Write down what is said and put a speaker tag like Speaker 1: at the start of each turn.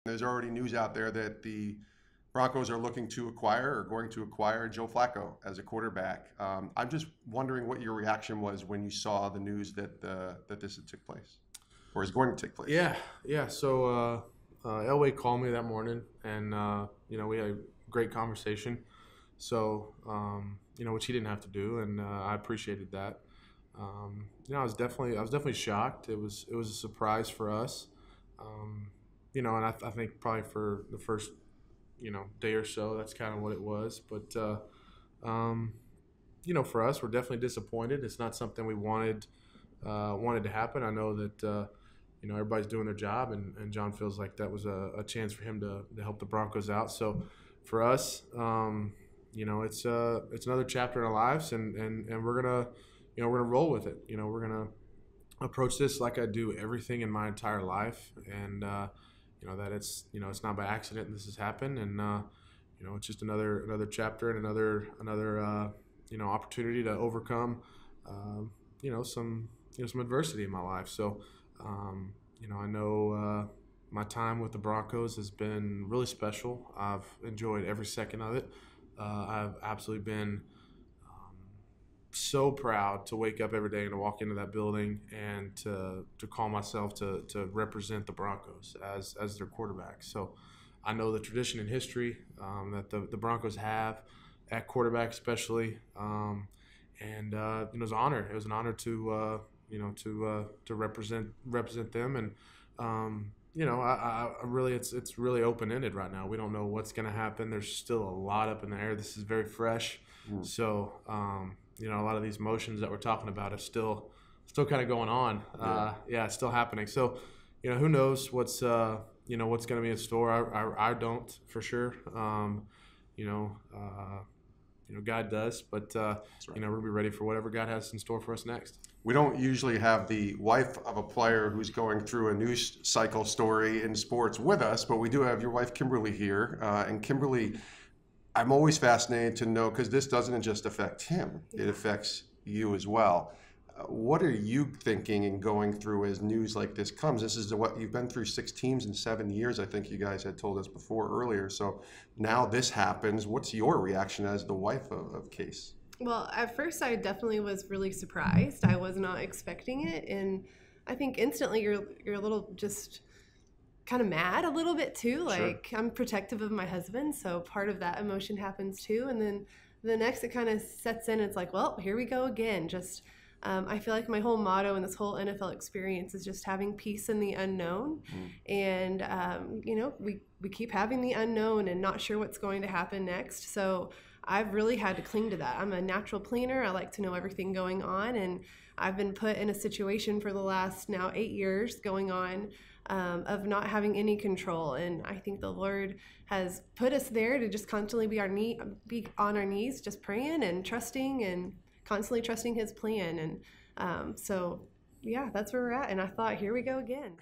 Speaker 1: There's already news out there that the Broncos are looking to acquire or going to acquire Joe Flacco as a quarterback. I'm just wondering what your reaction was when you saw the news that this had took place or is going to take place.
Speaker 2: Yeah. So Elway called me that morning, and we had a great conversation. So which he didn't have to do, and I appreciated that. I was definitely shocked. It was a surprise for us. And I think probably for the first day or so, that's kind of what it was. But um, for us, we're definitely disappointed. It's not something we wanted to happen. I know that everybody's doing their job, and John feels like that was a chance for him to help the Broncos out. So for us, it's another chapter in our lives, and we're gonna roll with it. We're gonna approach this like I do everything in my entire life, and that it's not by accident this has happened, and it's just another chapter and another opportunity to overcome some adversity in my life. So I know my time with the Broncos has been really special. I've enjoyed every second of it. I've absolutely been so proud to wake up every day and to walk into that building and to call myself to represent the Broncos as their quarterback. So I know the tradition and history that the Broncos have at quarterback, especially, and it was an honor. It was an honor to represent them, and I really it's really open ended right now. We don't know what's going to happen. There's still a lot up in the air. This is very fresh, so. A lot of these motions that we're talking about are still kind of going on. It's still happening. So, who knows what's going to be in store. I don't for sure. God does, but
Speaker 1: Right.
Speaker 2: we're gonna be ready for whatever God has in store for us next.
Speaker 1: We don't usually have the wife of a player who's going through a news cycle story in sports with us, but we do have your wife Kimberly here, and Kimberly, I'm always fascinated to know, because this doesn't just affect him, it affects you as well. What are you thinking and going through as news like this comes? This is what you've been through, 6 teams in 7 years, I think you guys had told us before earlier. So now this happens. What's your reaction as the wife of Case?
Speaker 3: Well, at first I definitely was really surprised. I was not expecting it, and I think instantly you're a little just kind of mad a little bit too. Like, sure. I'm protective of my husband, so part of that emotion happens too. And then the next it kind of sets in. It's like, well, here we go again. Just I feel like my whole motto in this whole NFL experience is just having peace in the unknown. And we keep having the unknown and not sure what's going to happen next. So I've really had to cling to that. I'm a natural planner. I like to know everything going on, and I've been put in a situation for the last now 8 years going on of not having any control. And I think the Lord has put us there to just constantly be on our knees, just praying and trusting and constantly trusting His plan. And so, yeah, that's where we're at. And I thought, here we go again.